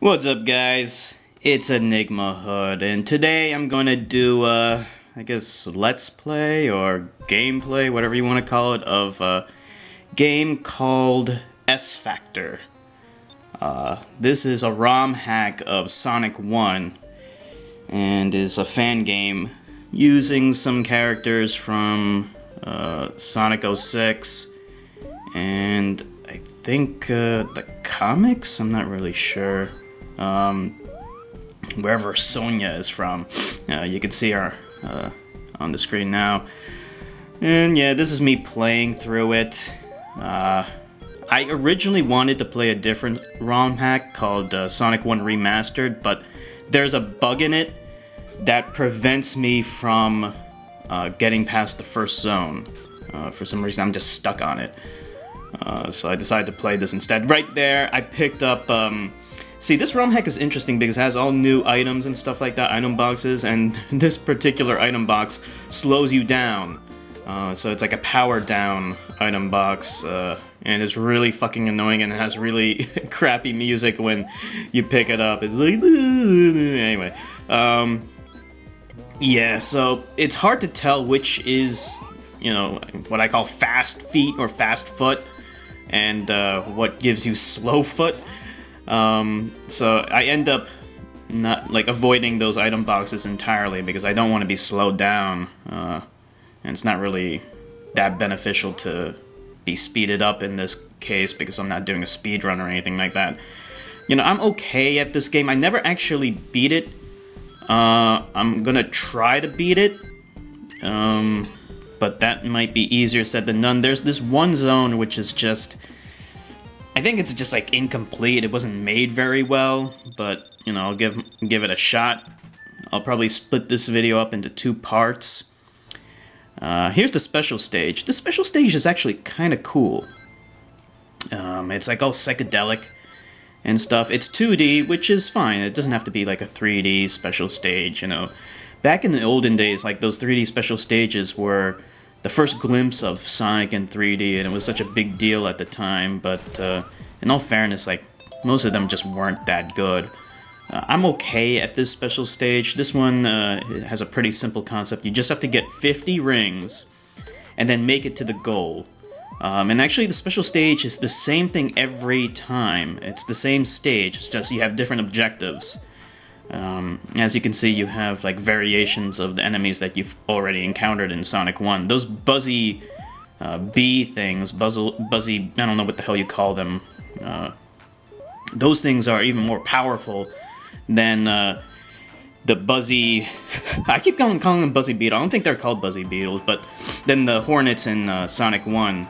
What's up, guys? It's EnigmaHood, and today I'm gonna do, I guess, let's play or gameplay, whatever you want to call it, of a game called SFactor. This is a ROM hack of Sonic 1, and is a fan game using some characters from Sonic 06, and I think the comics? I'm not really sure. Wherever Sonia is from. You can see her on the screen now. And yeah, this is me playing through it. I originally wanted to play a different ROM hack called Sonic 1 Remastered, but there's a bug in it that prevents me from getting past the first zone. For some reason, I'm just stuck on it. So I decided to play this instead. Right there, I picked up... See, this ROM hack is interesting because it has all new items and stuff like that, item boxes, and this particular item box slows you down. So it's like a power down item box, and it's really fucking annoying, and it has really crappy music when you pick it up. It's like... Anyway. Yeah, so it's hard to tell which is, you know, what I call fast feet or fast foot, and what gives you slow foot. So I end up not, like, avoiding those item boxes entirely because I don't want to be slowed down, and it's not really that beneficial to be speeded up in this case because I'm not doing a speed run or anything like that. You know, I'm okay at this game. I never actually beat it. I'm gonna try to beat it, but that might be easier said than done. There's this one zone which is just... I think it's just, like, incomplete. It wasn't made very well, but, you know, I'll give it a shot. I'll probably split this video up into 2 parts. Here's the special stage. The special stage is actually kind of cool. It's, like, all psychedelic and stuff. It's 2D, which is fine. It doesn't have to be, like, a 3D special stage, you know. Back in the olden days, like, those 3D special stages were... the first glimpse of Sonic in 3D, and it was such a big deal at the time, but in all fairness, like, most of them just weren't that good. I'm okay at this special stage. This one has a pretty simple concept. You just have to get 50 rings, and then make it to the goal. And actually, the special stage is the same thing every time. It's the same stage, it's just you have different objectives. As you can see, you have, like, variations of the enemies that you've already encountered in Sonic 1. Those buzzy bee things, buzzy, I don't know what the hell you call them, those things are even more powerful than the buzzy... I keep calling them buzzy beetle. I don't think they're called buzzy beetles, but then the hornets in Sonic 1.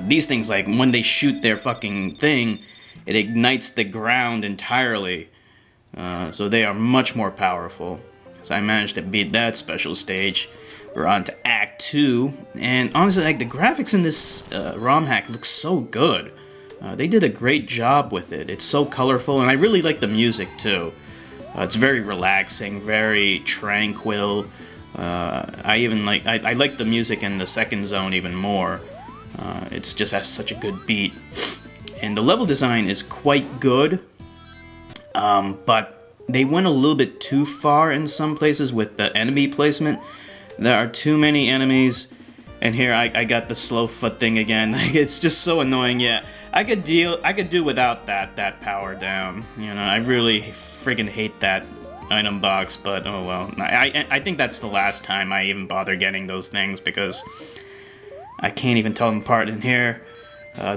These things, like, when they shoot their fucking thing, it ignites the ground entirely. So they are much more powerful. So I managed to beat that special stage. We're on to Act 2, and honestly, like, the graphics in this ROM hack look so good. They did a great job with it. It's so colorful, and I really like the music too. It's very relaxing, very tranquil. I even like I like the music in the second zone even more. It just has such a good beat, and the level design is quite good. But they went a little bit too far in some places with the enemy placement. There are too many enemies, and here I got the slow foot thing again. It's just so annoying. Yeah, I could do without that power down. You know, I really friggin' hate that item box, but oh well. I think that's the last time I even bother getting those things because I can't even tell them apart in here.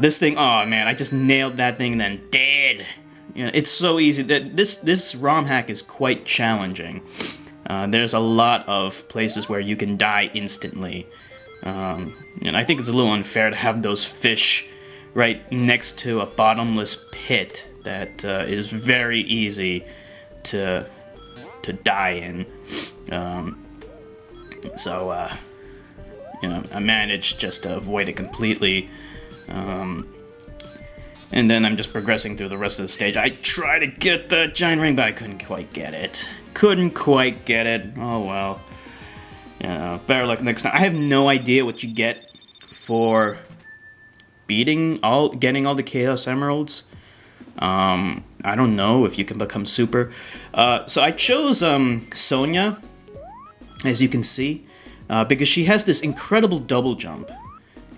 This thing, oh man, I just nailed that thing and then dead. You know, it's so easy. That this ROM hack is quite challenging. There's a lot of places where you can die instantly. And I think it's a little unfair to have those fish right next to a bottomless pit that is very easy to die in. So you know, I managed just to avoid it completely. And then I'm just progressing through the rest of the stage. I tried to get the giant ring, but I couldn't quite get it. Oh well. You know, better luck next time. I have no idea what you get for getting all the Chaos Emeralds. I don't know if you can become super. So I chose Sonya, as you can see, because she has this incredible double jump,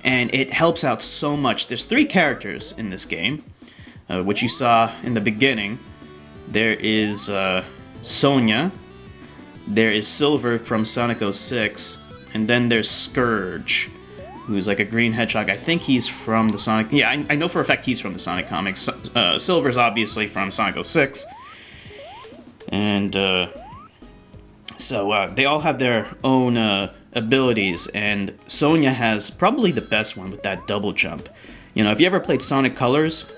and it helps out so much. There's 3 characters in this game, which you saw in the beginning. There is Sonya, there is Silver from Sonic 06, and then there's Scourge, who's like a green hedgehog. I think he's from the Sonic... Yeah, I know for a fact he's from the Sonic comics. Silver's obviously from Sonic 06. And, so, they all have their own, abilities, and Sonya has probably the best one with that double jump. You know, if you ever played Sonic Colors,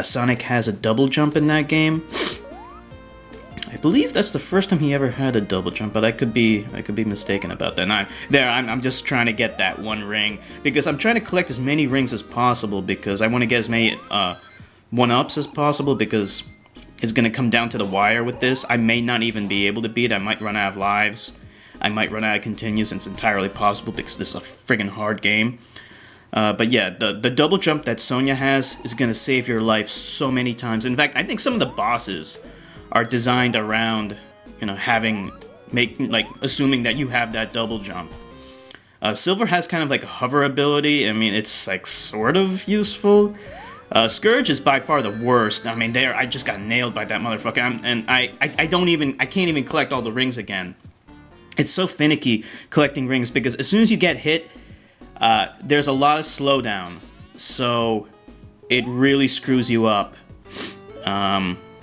Sonic has a double jump in that game. I believe that's the first time he ever had a double jump, but I could be mistaken about that. And I'm just trying to get that one ring, because I'm trying to collect as many rings as possible, because I want to get as many one-ups as possible, because it's going to come down to the wire with this. I may not even be able to beat it. I might run out of lives. I might run out of continues, and it's entirely possible because this is a friggin' hard game. But yeah, the double jump that Sonya has is going to save your life so many times. In fact, I think some of the bosses are designed around, you know, assuming that you have that double jump. Silver has kind of like a hover ability. I mean, it's like sort of useful. Scourge is by far the worst. I mean, I just got nailed by that motherfucker, I can't even collect all the rings again. It's so finicky collecting rings, because as soon as you get hit, there's a lot of slowdown, so it really screws you up.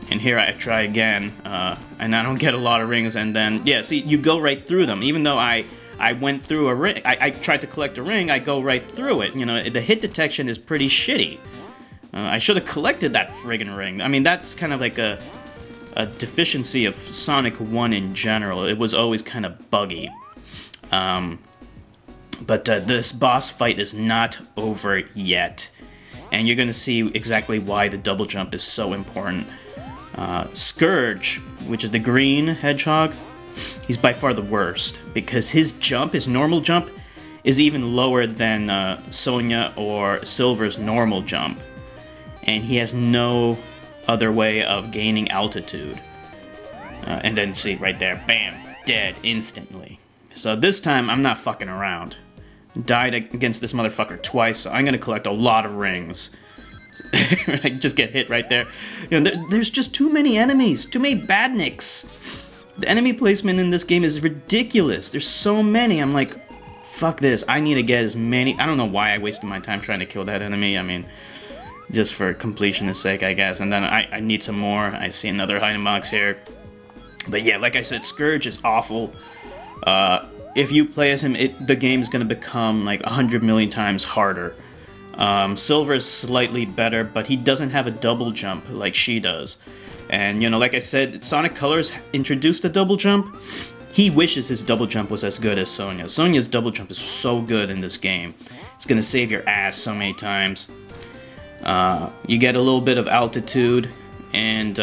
And here I try again, and I don't get a lot of rings, and then, yeah, see, you go right through them. Even though I went through a ring, I tried to collect a ring, I go right through it. You know, the hit detection is pretty shitty. I should have collected that friggin' ring. I mean, that's kind of like a deficiency of Sonic 1 in general. It was always kind of buggy. But this boss fight is not over yet. And you're going to see exactly why the double jump is so important. Scourge, which is the green hedgehog, he's by far the worst, because his normal jump, is even lower than Sonya or Silver's normal jump. And he has no other way of gaining altitude. And then see, right there, bam, dead instantly. So this time, I'm not fucking around. Died against this motherfucker twice, so I'm gonna collect a lot of rings. I just get hit right there. You know, there's just too many enemies, too many badniks. The enemy placement in this game is ridiculous. There's so many. I'm like, fuck this. I need to get as many. I don't know why I wasted my time trying to kill that enemy. I mean, just for completionist sake, I guess. And then I need some more. I see another item box here. But yeah, like I said, Scourge is awful. If you play as him, the game's gonna become like 100 million times harder. Silver is slightly better, but he doesn't have a double jump like she does. And, you know, like I said, Sonic Colors introduced the double jump. He wishes his double jump was as good as Sonya's. Sonya's double jump is so good in this game. It's gonna save your ass so many times. You get a little bit of altitude, and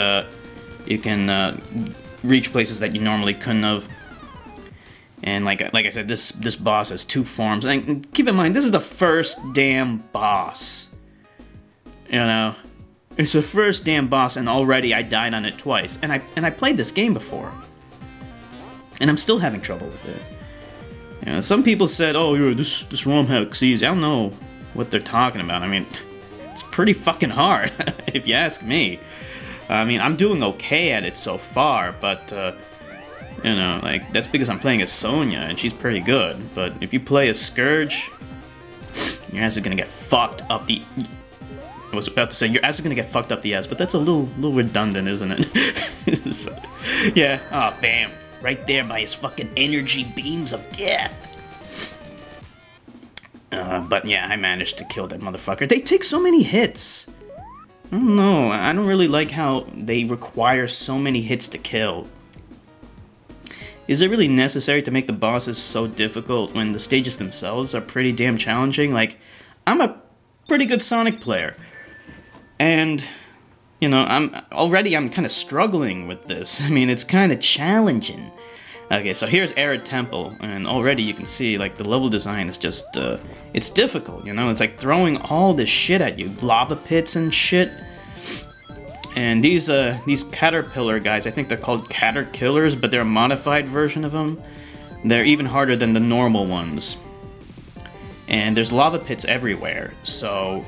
you can reach places that you normally couldn't have. And like I said, this boss has 2 forms. And keep in mind, this is the first damn boss. You know, it's the first damn boss, and already I died on it twice. And I played this game before, and I'm still having trouble with it. You know, some people said, "Oh, this ROM hack's easy." I don't know what they're talking about. I mean, it's pretty fucking hard, if you ask me. I mean, I'm doing okay at it so far, but. You know, like, that's because I'm playing as Sonya, and she's pretty good. But if you play as Scourge, your ass is gonna get fucked up the... I was about to say, your ass is gonna get fucked up the ass, but that's a little redundant, isn't it? So, yeah, oh, bam. Right there by his fucking energy beams of death. But yeah, I managed to kill that motherfucker. They take so many hits. I don't know, I don't really like how they require so many hits to kill. Is it really necessary to make the bosses so difficult when the stages themselves are pretty damn challenging? Like, I'm a pretty good Sonic player, and, you know, I'm kind of struggling with this. I mean, it's kind of challenging. Okay, so here's Arid Temple, and already you can see, like, the level design is just, it's difficult, you know? It's like throwing all this shit at you. Lava pits and shit. And these caterpillar guys, I think they're called caterkillers, but they're a modified version of them. They're even harder than the normal ones. And there's lava pits everywhere, so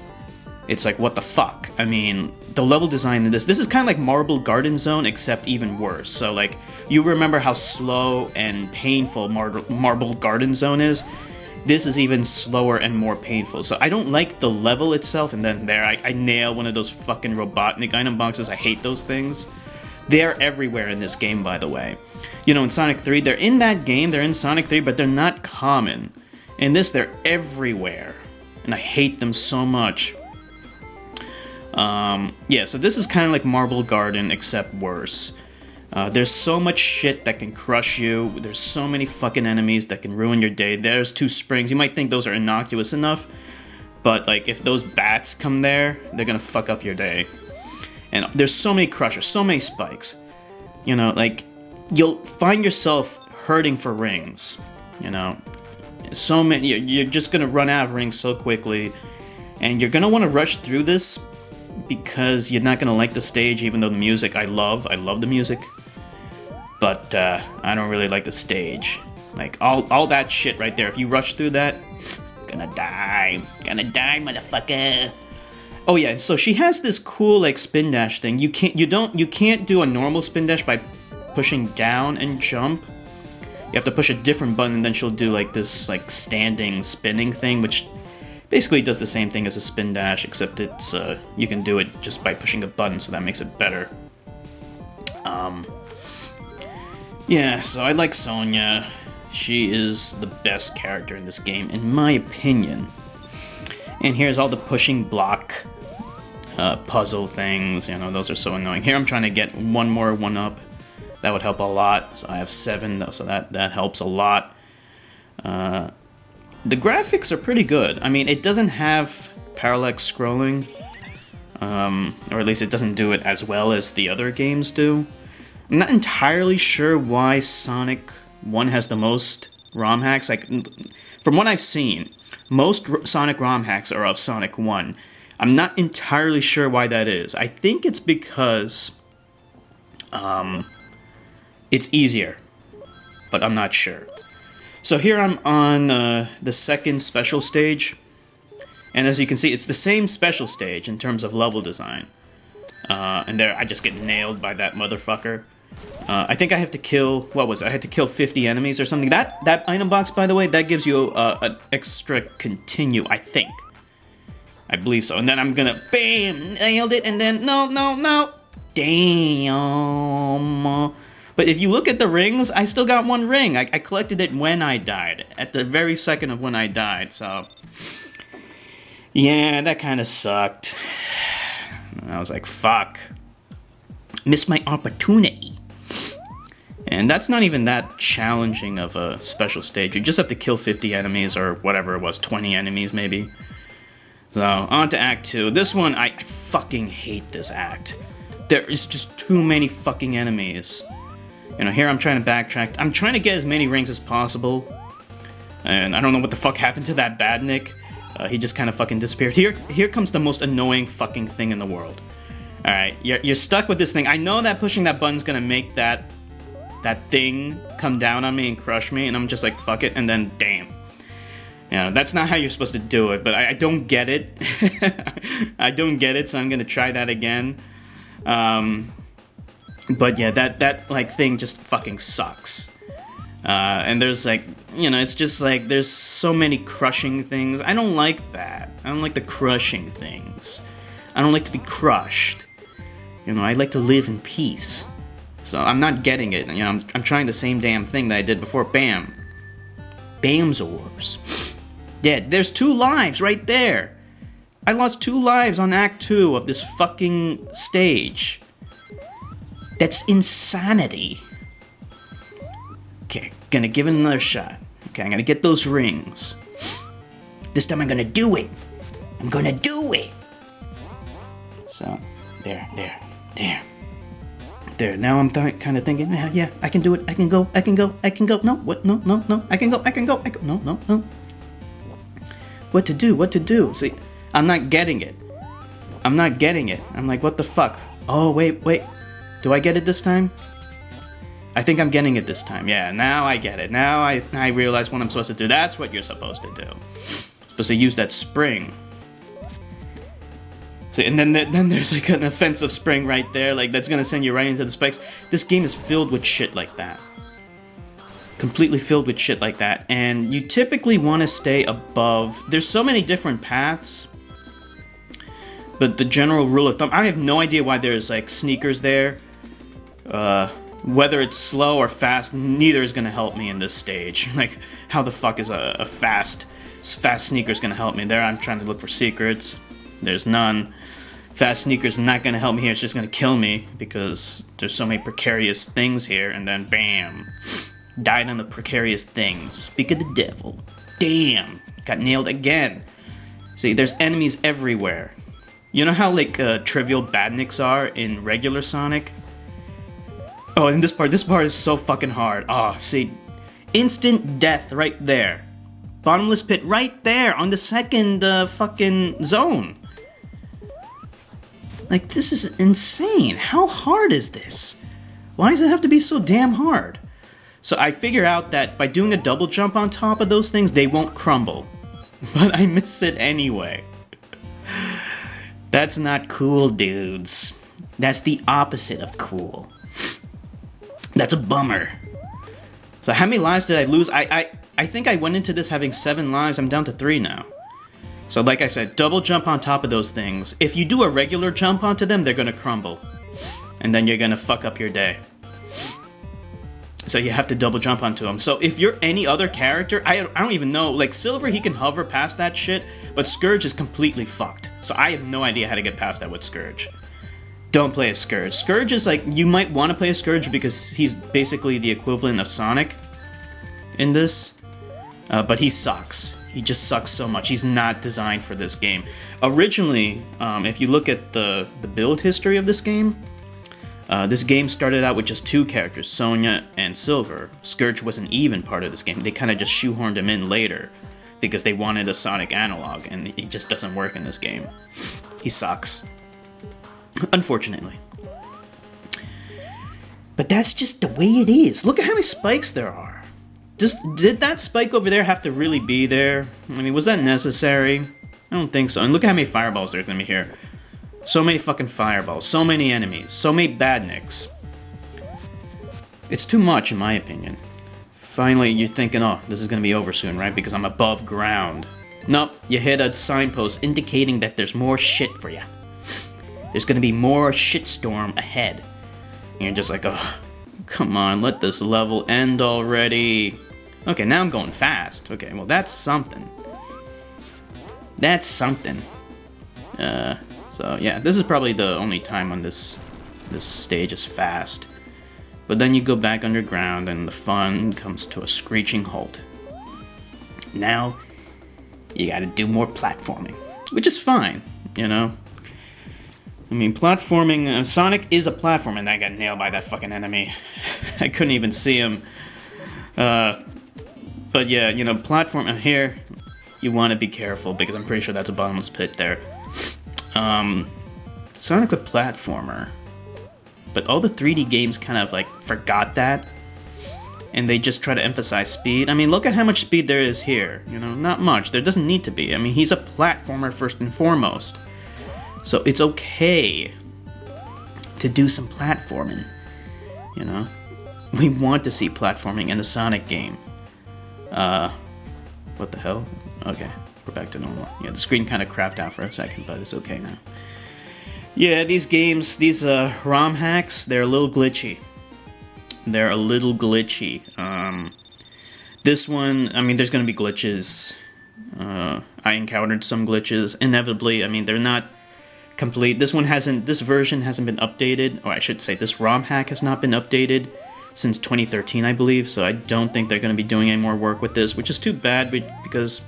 it's like, what the fuck? I mean, the level design in this is kind of like Marble Garden Zone, except even worse. So, like, you remember how slow and painful Marble Garden Zone is? This is even slower and more painful. So I don't like the level itself, and then there, I nail one of those fucking Robotnik item boxes. I hate those things. They're everywhere in this game, by the way. You know, in Sonic 3, they're in that game, they're in Sonic 3, but they're not common. In this, they're everywhere. And I hate them so much. Yeah, so this is kind of like Marble Garden, except worse. There's so much shit that can crush you. There's so many fucking enemies that can ruin your day. There's 2 springs. You might think those are innocuous enough, but like if those bats come there, they're gonna fuck up your day. And there's so many crushers, so many spikes. You know, like you'll find yourself hurting for rings. You know, so many. You're just gonna run out of rings so quickly, and you're gonna want to rush through this because you're not gonna like the stage. Even though the music, I love the music. But I don't really like the stage. Like, all that shit right there. If you rush through that, gonna die, motherfucker. Oh yeah, so she has this cool, like, spin dash thing. You can't do a normal spin dash by pushing down and jump. You have to push a different button, and then she'll do, like, this, like, standing spinning thing, which basically does the same thing as a spin dash, except it's, you can do it just by pushing a button, so that makes it better. Yeah, so I like Sonya. She is the best character in this game, in my opinion. And here's all the pushing block puzzle things. You know, those are so annoying. Here I'm trying to get one more one-up. That would help a lot. So I have 7, so that helps a lot. The graphics are pretty good. I mean, it doesn't have parallax scrolling. Or at least it doesn't do it as well as the other games do. I'm not entirely sure why Sonic 1 has the most ROM hacks. Like, from what I've seen, most Sonic ROM hacks are of Sonic 1. I'm not entirely sure why that is. I think it's because it's easier, but I'm not sure. So here I'm on the second special stage, and as you can see, it's the same special stage in terms of level design. And there, I just get nailed by that motherfucker. I think I have to kill, what was it? I had to kill 50 enemies or something. That item box, by the way, that gives you an extra continue, I think. I believe so. And then I'm gonna, bam, nailed it, and then, no. Damn. But if you look at the rings, I still got 1 ring. I collected it when I died, at the very second of when I died, so. Yeah, that kind of sucked. I was like, fuck. Missed my opportunity. And that's not even that challenging of a special stage. You just have to kill 50 enemies, or whatever it was, 20 enemies maybe. So, on to Act 2. This one, I fucking hate this act. There is just too many fucking enemies. You know, here I'm trying to backtrack. I'm trying to get as many rings as possible. And I don't know what the fuck happened to that Badnik. He just kind of fucking disappeared. Here comes the most annoying fucking thing in the world. Alright, you're stuck with this thing. I know that pushing that button's gonna make that thing come down on me and crush me, and I'm just like, fuck it, and then, damn. You know, that's not how you're supposed to do it, but I don't get it. I don't get it, so I'm gonna try that again. But yeah, that like, thing just fucking sucks. And there's like, you know, it's just like, there's so many crushing things. I don't like that. I don't like the crushing things. I don't like to be crushed. You know, I like to live in peace. So I'm not getting it. You know, I'm trying the same damn thing that I did before. Bam. Bamzors. Dead. There's 2 lives right there. I lost 2 lives on Act 2 of this fucking stage. That's insanity. Okay, gonna give it another shot. Okay, I'm gonna get those rings. This time I'm gonna do it. I'm gonna do it. So, there. Now I'm kind of thinking, yeah, I can do it. I can go. No, what? No. I can go. No. What to do? See, I'm not getting it. I'm not getting it. I'm like, what the fuck? Oh, wait. Do I get it this time? I think I'm getting it this time. Yeah, now I get it. Now I realize what I'm supposed to do. That's what you're supposed to do. Supposed to use that spring. See, and then there's like an offensive spring right there. Like, that's gonna send you right into the spikes. This game is filled with shit like that. Completely filled with shit like that. And you typically want to stay above. There's so many different paths. But the general rule of thumb, I have no idea why there's like sneakers there. Whether it's slow or fast, neither is gonna help me in this stage. Like, how the fuck is a fast sneaker's gonna help me? There, I'm trying to look for secrets. There's none. Fast sneaker's not gonna help me here. It's just gonna kill me because there's so many precarious things here. And then, bam, died on the precarious thing. Speak of the devil. Damn, got nailed again. See, there's enemies everywhere. You know how, like, trivial badniks are in regular Sonic? Oh, and this part is so fucking hard. Oh, see, instant death right there. Bottomless pit right there on the second fucking zone. Like, this is insane. How hard is this? Why does it have to be so damn hard? So I figure out that by doing a double jump on top of those things, they won't crumble. But I miss it anyway. That's not cool, dudes. That's the opposite of cool. That's a bummer. So how many lives did I lose? I think I went into this having 7 lives. I'm down to 3 now. So like I said, double jump on top of those things. If you do a regular jump onto them, they're gonna crumble. And then you're gonna fuck up your day. So you have to double jump onto them. So if you're any other character, I don't even know. Like Silver, he can hover past that shit, but Scourge is completely fucked. So I have no idea how to get past that with Scourge. Don't play a Scourge. Scourge is like, you might want to play a Scourge because he's basically the equivalent of Sonic in this. But he sucks. He just sucks so much. He's not designed for this game. Originally, if you look at the build history of this game started out with just 2 characters, Sonya and Silver. Scourge wasn't even part of this game. They kind of just shoehorned him in later because they wanted a Sonic analog, and he just doesn't work in this game. He sucks. Unfortunately. But that's just the way it is. Look at how many spikes there are. Did that spike over there have to really be there? I mean, was that necessary? I don't think so. And look at how many fireballs there's gonna be here. So many fucking fireballs. So many enemies. So many badniks. It's too much, in my opinion. Finally, you're thinking, oh, this is gonna be over soon, right? Because I'm above ground. Nope, you hit a signpost indicating that there's more shit for you. There's gonna be more shitstorm ahead. And you're just like, oh, come on, let this level end already. Okay, now I'm going fast. Okay, well, that's something. That's something. So yeah, this is probably the only time on this stage is fast. But then you go back underground and the fun comes to a screeching halt. Now, you gotta do more platforming, which is fine, you know? I mean, platforming, Sonic is a platformer, and I got nailed by that fucking enemy. I couldn't even see him. But yeah, you know, platform here, you want to be careful, because I'm pretty sure that's a bottomless pit there. Sonic's a platformer, but all the 3D games kind of, like, forgot that, and they just try to emphasize speed. I mean, look at how much speed there is here, you know, not much. There doesn't need to be. I mean, he's a platformer first and foremost. So it's okay to do some platforming, you know? We want to see platforming in the Sonic game. What the hell? Okay, we're back to normal. Yeah, the screen kind of crapped out for a second, but it's okay now. Yeah, these games, these ROM hacks, they're a little glitchy. They're a little glitchy. This one, I mean, there's gonna be glitches. I encountered some glitches, inevitably. I mean, they're not complete. This version hasn't been updated, or I should say this ROM hack has not been updated since 2013, I believe, so I don't think they're going to be doing any more work with this, which is too bad because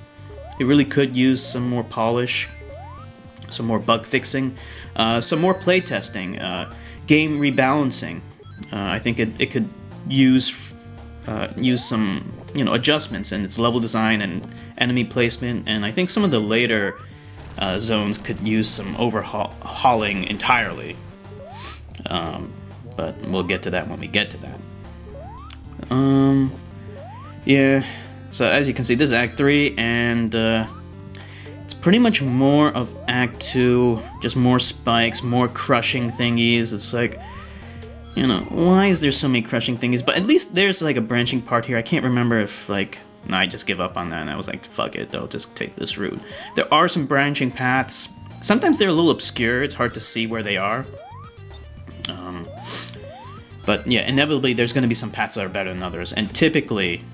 it really could use some more polish, some more bug fixing, some more playtesting, game rebalancing. I think it could use some, you know, adjustments in its level design and enemy placement, and I think some of the later zones could use some overhauling entirely. But we'll get to that when we get to that. Yeah. So as you can see, this is Act 3, and it's pretty much more of Act 2, just more spikes, more crushing thingies. It's like, you know, why is there so many crushing thingies? But at least there's like a branching part here. I can't remember if like, no, I just give up on that, and I was like, fuck it, I'll just take this route. There are some branching paths. Sometimes they're a little obscure, it's hard to see where they are. But yeah, inevitably there's going to be some paths that are better than others, and typically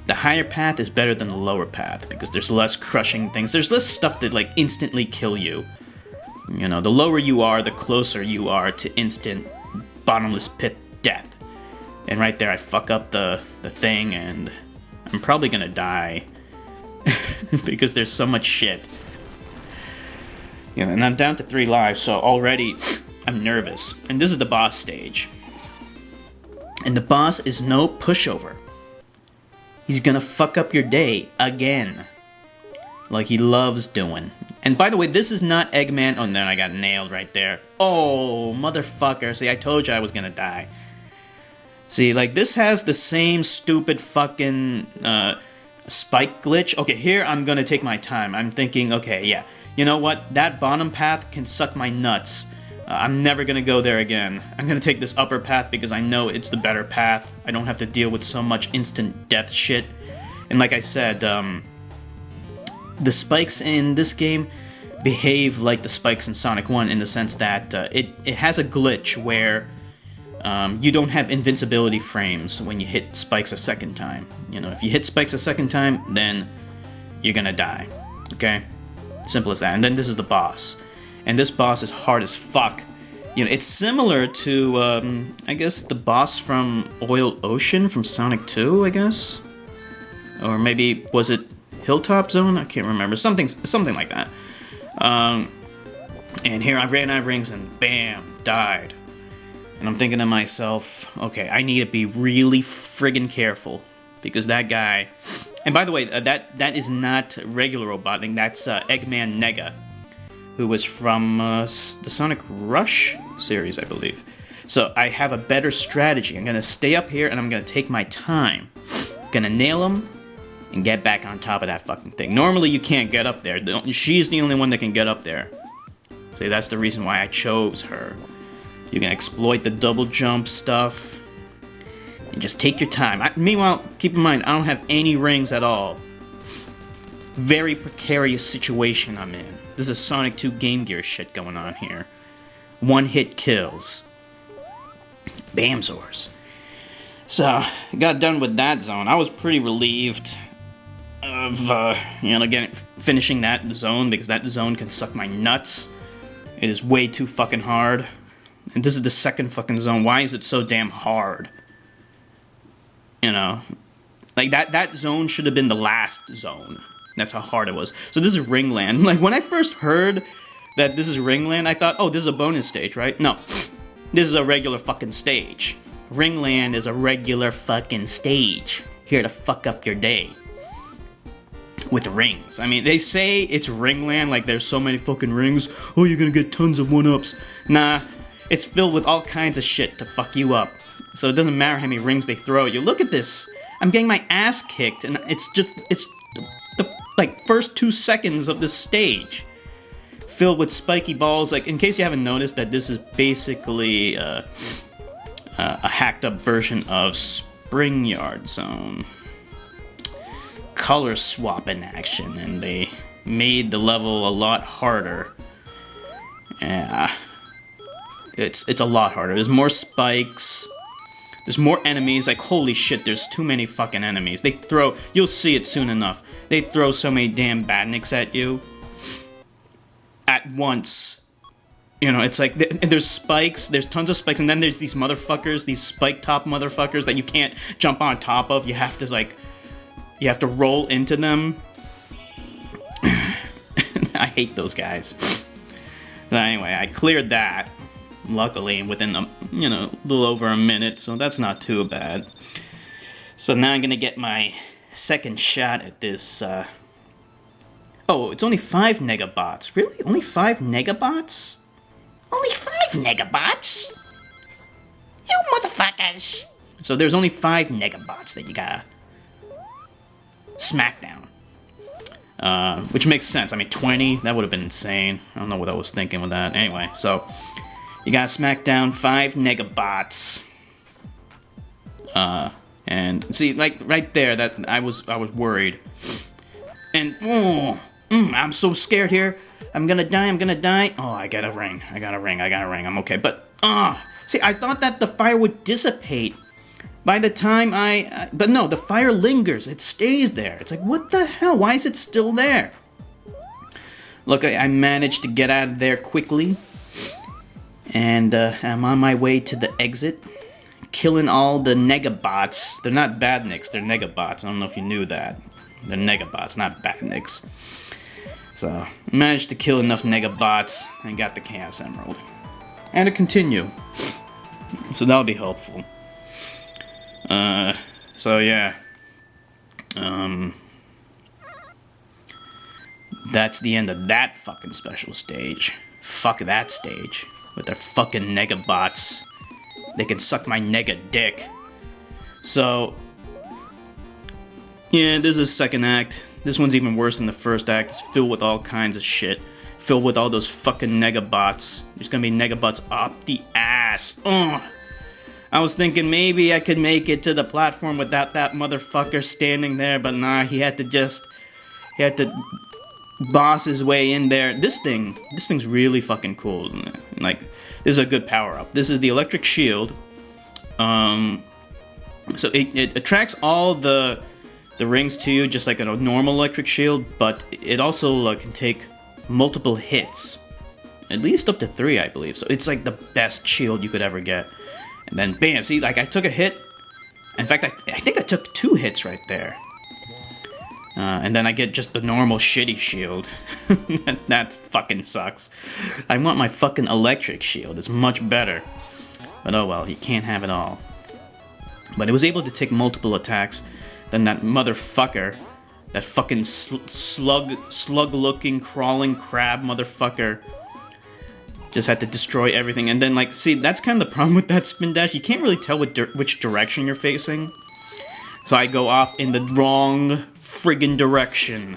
the higher path is better than the lower path because there's less crushing things. There's less stuff that like instantly kill you. You know, the lower you are, the closer you are to instant bottomless pit death. And right there I fuck up the thing, and I'm probably gonna die because there's so much shit. You know, and I'm down to 3 lives, so already I'm nervous. And this is the boss stage. And the boss is no pushover. He's gonna fuck up your day again. Like he loves doing. And by the way, this is not Eggman. Oh, no, I got nailed right there. Oh, motherfucker. See, I told you I was gonna die. See, like, this has the same stupid fucking spike glitch. Okay, here I'm gonna take my time. I'm thinking, okay, yeah. You know what? That bottom path can suck my nuts. I'm never gonna go there again. I'm gonna take this upper path because I know it's the better path. I don't have to deal with so much instant death shit. And like I said, the spikes in this game behave like the spikes in Sonic 1 in the sense that it has a glitch where you don't have invincibility frames when you hit spikes a second time. You know, if you hit spikes a second time, then you're gonna die. Okay? Simple as that. And then this is the boss. And this boss is hard as fuck. You know, it's similar to, I guess, the boss from Oil Ocean from Sonic 2, I guess? Or maybe, was it Hilltop Zone? I can't remember. Something like that. And here I ran out of rings and bam, died. And I'm thinking to myself, okay, I need to be really friggin' careful. Because that guy... And by the way, that is not regular Robotnik, that's Eggman Nega, who was from the Sonic Rush series, I believe. So I have a better strategy. I'm going to stay up here and I'm going to take my time. Gonna nail him and get back on top of that fucking thing. Normally you can't get up there. She's the only one that can get up there. See, that's the reason why I chose her. You can exploit the double jump stuff. And just take your time. Meanwhile, keep in mind, I don't have any rings at all. Very precarious situation I'm in. This is Sonic 2 Game Gear shit going on here. One-hit kills. Bamzors. So, I got done with that zone. I was pretty relieved of, finishing that zone, because that zone can suck my nuts. It is way too fucking hard. And this is the second fucking zone. Why is it so damn hard? You know, like that zone should have been the last zone. That's how hard it was. So this is Ringland. Like, when I first heard that this is Ringland, I thought, oh, this is a bonus stage, right? No, this is a regular fucking stage. Ringland is a regular fucking stage. Here to fuck up your day. With rings. I mean, they say it's Ringland, like there's so many fucking rings. Oh, you're gonna get tons of one-ups. Nah, it's filled with all kinds of shit to fuck you up. So it doesn't matter how many rings they throw at you. Look at this. I'm getting my ass kicked, and it's the like first 2 seconds of this stage filled with spiky balls. Like, in case you haven't noticed, that this is basically a hacked up version of Spring Yard Zone. Color swap in action, and they made the level a lot harder. Yeah, it's a lot harder. There's more spikes. There's more enemies. Like, holy shit, there's too many fucking enemies. They throw... You'll see it soon enough. They throw so many damn badniks at you. At once. You know, it's like... There's spikes. There's tons of spikes. And then there's these motherfuckers. These spike-top motherfuckers that you can't jump on top of. You have to, like... You have to roll into them. I hate those guys. But anyway, I cleared that. Luckily, within a little over a minute, so that's not too bad. So now I'm gonna get my second shot at this Oh, it's only 5 negabots. Really? Only 5 negabots? Only 5 negabots? You motherfuckers! So there's only 5 negabots that you gotta smack down. Which makes sense. I mean, 20, that would have been insane. I don't know what I was thinking with that. Anyway, so you gotta smack down 5 negabots. And see, like right there, that I was worried. And I'm so scared here. I'm gonna die. Oh, I got a ring. I'm okay. But see, I thought that the fire would dissipate by the time but no, the fire lingers. It stays there. It's like, what the hell? Why is it still there? Look, I managed to get out of there quickly. And I'm on my way to the exit. Killing all the negabots. They're not badniks, they're negabots. I don't know if you knew that. They're negabots, not badniks. So, I managed to kill enough negabots and got the Chaos Emerald. And to continue. So that'll be helpful. So yeah. That's the end of that fucking special stage. Fuck that stage. With their fucking negabots. They can suck my nega dick. So, yeah, this is second act. This one's even worse than the first act. It's filled with all kinds of shit. Filled with all those fucking negabots. There's gonna be negabots up the ass. Ugh. I was thinking maybe I could make it to the platform without that motherfucker standing there, but nah, he had to boss his way in there. This thing's really fucking cool. Like, this is a good power-up. This is the electric shield. So it attracts all the rings to you just like a normal electric shield, but it also can take multiple hits. At least up to 3, I believe. So it's like the best shield you could ever get. And then bam, see, like I took a hit. In fact, I think I took 2 hits right there. And then I get just the normal shitty shield. That fucking sucks. I want my fucking electric shield. It's much better. But oh well, you can't have it all. But it was able to take multiple attacks. Then that motherfucker, that fucking slug-looking, crawling crab motherfucker, just had to destroy everything. And then, like, see, that's kind of the problem with that spin dash. You can't really tell which direction you're facing. So I go off in the wrong friggin' direction.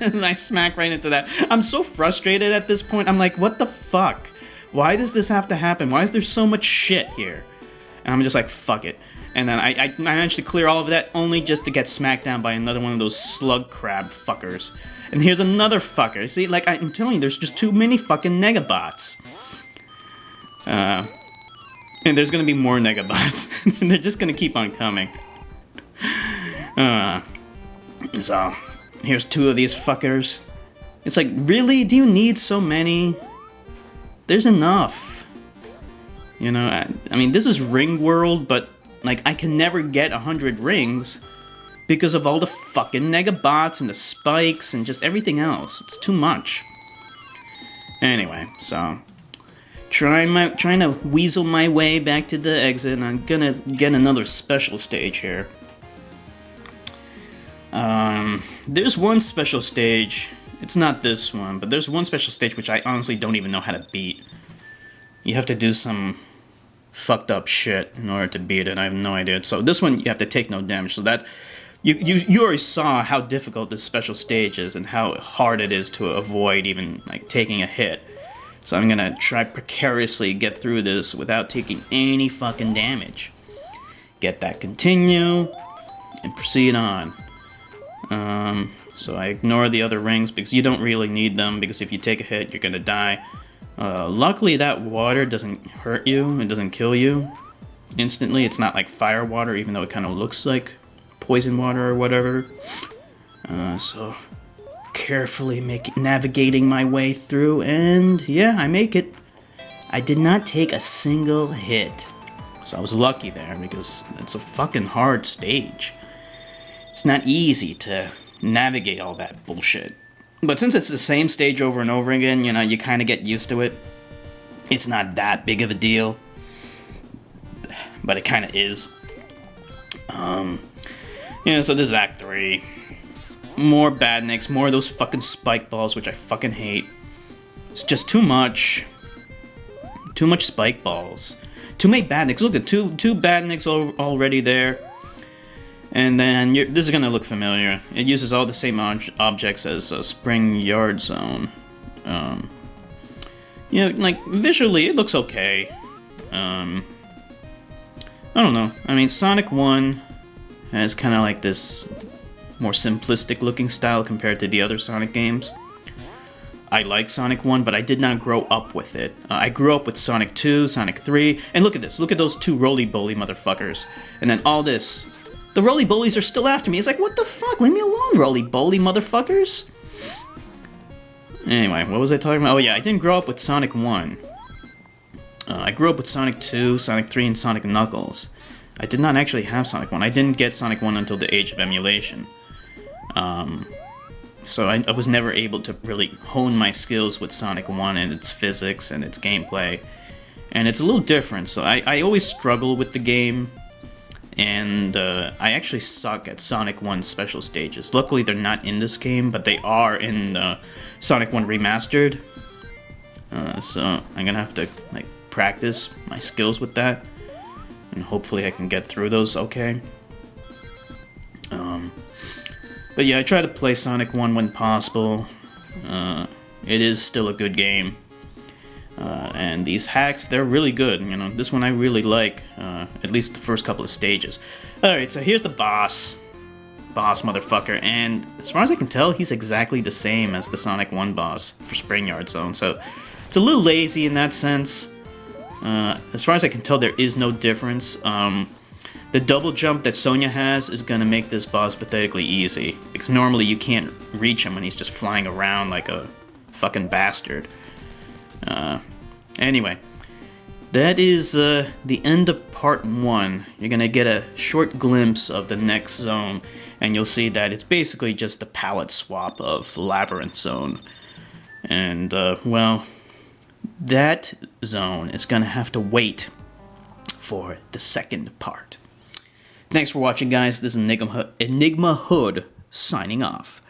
And I smack right into that. I'm so frustrated at this point. I'm like, what the fuck? Why does this have to happen? Why is there so much shit here? And I'm just like, fuck it. And then I managed to clear all of that only just to get smacked down by another one of those slug crab fuckers. And here's another fucker. See, like, I'm telling you, there's just too many fucking negabots. And there's gonna be more negabots. And they're just gonna keep on coming. So, here's 2 of these fuckers. It's like, really? Do you need so many? There's enough. You know, I mean, this is Ring World, but, like, I can never get 100 rings because of all the fucking negabots and the spikes and just everything else. It's too much. Anyway, so trying to weasel my way back to the exit, and I'm gonna get another special stage here. There's one special stage. It's not this one, but there's one special stage which I honestly don't even know how to beat. You have to do some fucked up shit in order to beat it. I have no idea. So this one you have to take no damage. So that you already saw how difficult this special stage is and how hard it is to avoid even like taking a hit. So I'm gonna try precariously get through this without taking any fucking damage. Get that continue and proceed on. So I ignore the other rings because you don't really need them, because if you take a hit, you're gonna die. Luckily that water doesn't hurt you, it doesn't kill you instantly. It's not like fire water, even though it kind of looks like poison water or whatever. So carefully navigating my way through, and yeah, I make it. I did not take a single hit. So I was lucky there, because it's a fucking hard stage. It's not easy to navigate all that bullshit. But since it's the same stage over and over again, you know, you kind of get used to it. It's not that big of a deal. But it kind of is. Yeah, so this is Act 3. more badniks, more of those fucking spike balls, which I fucking hate. It's just too much. Too much spike balls. Too many badniks. Look at two badniks already there. And then this is gonna look familiar. It uses all the same objects as a Spring Yard Zone. You know, like visually, it looks okay. I don't know. I mean, Sonic 1 has kind of like this more simplistic looking style compared to the other Sonic games. I like Sonic 1, but I did not grow up with it. I grew up with Sonic 2, Sonic 3, and look at this. Look at those two roly-boly motherfuckers. And then all this. The roly-bolies are still after me. It's like, what the fuck? Leave me alone, roly-boly motherfuckers. Anyway, what was I talking about? Oh yeah, I didn't grow up with Sonic 1. I grew up with Sonic 2, Sonic 3, and Sonic Knuckles. I did not actually have Sonic 1. I didn't get Sonic 1 until the age of emulation. So I was never able to really hone my skills with Sonic 1 and its physics and its gameplay. And it's a little different, so I always struggle with the game. And I actually suck at Sonic 1 special stages. Luckily they're not in this game, but they are in Sonic 1 Remastered. So I'm gonna have to like practice my skills with that. And hopefully I can get through those okay. But yeah, I try to play Sonic 1 when possible. It is still a good game. And these hacks, they're really good. You know, this one I really like, at least the first couple of stages. Alright, so here's the boss. Boss motherfucker. And as far as I can tell, he's exactly the same as the Sonic 1 boss for Spring Yard Zone. So it's a little lazy in that sense. As far as I can tell, there is no difference. The double jump that Sonya has is gonna make this boss pathetically easy, because normally you can't reach him when he's just flying around like a fucking bastard. Anyway, that is the end of part 1. You're gonna get a short glimpse of the next zone, and you'll see that it's basically just a palette swap of Labyrinth Zone. And, well, that zone is gonna have to wait for the second part. Thanks for watching, guys. This is EnigmaHood signing off.